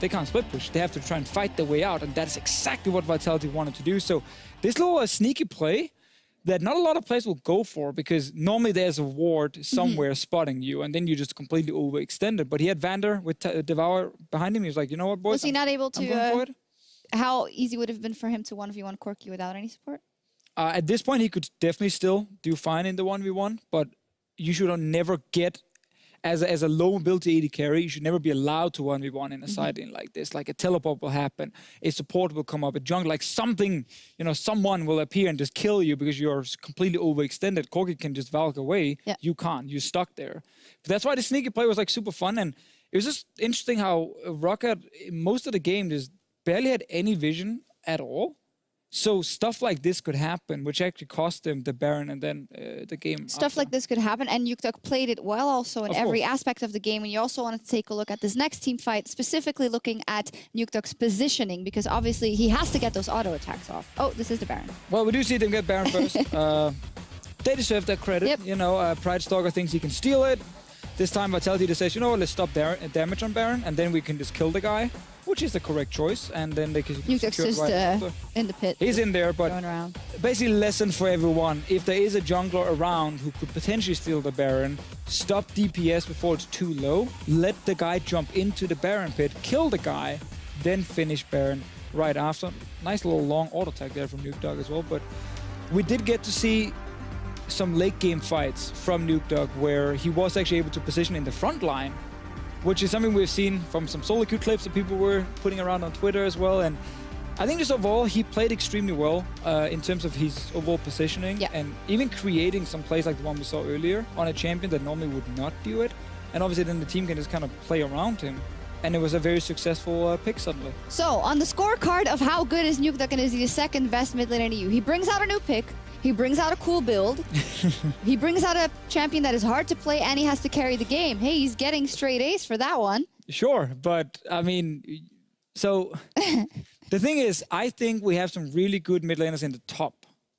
They can't split push. They have to try and fight their way out, and that's exactly what Vitality wanted to do. So this little sneaky play that not a lot of players will go for, because normally there's a ward somewhere spotting you, and then you just completely overextended. But he had Vander with Devour behind him. He was like, you know what, boys?
Was he not able to... how easy would it have been for him to 1v1 Corki without any support?
At this point, he could definitely still do fine in the 1v1, but you should never get... As a low mobility AD carry, you should never be allowed to 1v1 in a side lane like this. Like a teleport will happen, a support will come up, a jungle, like something, someone will appear and just kill you because you're completely overextended. Corki can just valk away. Yeah. You can't. You're stuck there. But that's why the sneaky play was like super fun. And it was just interesting how ROCCAT, most of the game, just barely had any vision at all. So stuff like this could happen, which actually cost them the Baron and then the game.
Stuff like this could happen, and Nukeduck played it well also in every aspect of the game. And you also want to take a look at this next team fight, specifically looking at Nukeduck's positioning, because obviously he has to get those auto attacks off. Oh, this is the Baron.
Well, we do see them get Baron first. They deserve that credit. Yep. Pride Stalker thinks he can steal it. This time Vitality just says, let's stop damage on Baron, and then we can just kill the guy, which is the correct choice, and then they can
Nukeduck's just right in the pit.
He's in there, but basically lesson for everyone. If there is a jungler around who could potentially steal the Baron, stop DPS before it's too low, let the guy jump into the Baron pit, kill the guy, then finish Baron right after. Nice little long auto attack there from Nukeduck as well, but we did get to see some late game fights from Nukeduck where he was actually able to position in the front line, which is something we've seen from some solo queue clips that people were putting around on Twitter as well. And I think just overall, he played extremely well in terms of his overall positioning and even creating some plays like the one we saw earlier on a champion that normally would not do it. And obviously then the team can just kind of play around him. And it was a very successful pick suddenly.
So on the scorecard of how good is Nukeduck and is he the second best mid laner in EU, he brings out a new pick. He brings out a cool build. He brings out a champion that is hard to play, and he has to carry the game. Hey, he's getting straight A's for that one.
Sure, but I mean, so the thing is, I think we have some really good mid laners in the top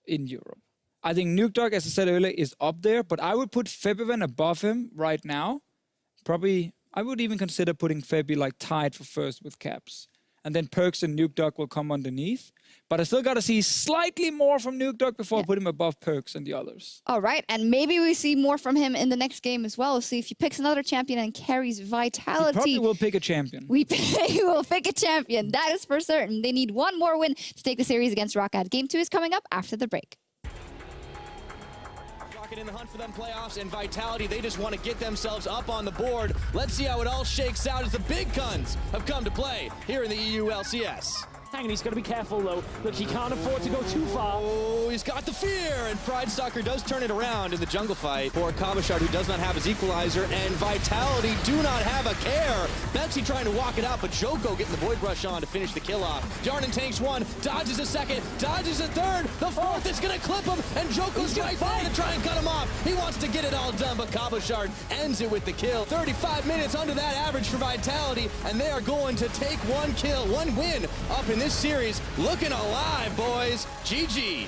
in Europe. I think Nukeduck, as I said earlier, is up there, but I would put Febiven above him right now. Probably, I would even consider putting Febi like tied for first with Caps. and then Perks and Nuke Dog will come underneath. But I still got to see slightly more from Nuke Dog before I put him above Perks and the others.
All right, and maybe we see more from him in the next game as well. See if he picks another champion and carries Vitality.
He probably will pick a champion.
We will pick a champion. That is for certain. They need one more win to take the series against ROCCAT. Game 2 is coming up after the break.
ROCCAT in the hunt for them playoffs, and Vitality, they just want to get themselves up on the board. Let's see how it all shakes out as the big guns have come to play here in the EU LCS.
And he's got to be careful, though. Look, he can't afford to go too far.
Oh, he's got the fear, and Pride Stalker does turn it around in the jungle fight for Kabashard, who does not have his equalizer, and Vitality do not have a care. Betsy trying to walk it out, but Joko getting the Void Rush on to finish the kill off. Yarden tanks one, dodges a second, dodges a third, the fourth is going to clip him, and Joko's right there to try and cut him off. He wants to get it all done, but Kabashard ends it with the kill. 35 minutes under that average for Vitality, and they are going to take one kill, one win up in this series. Looking alive, boys. GG.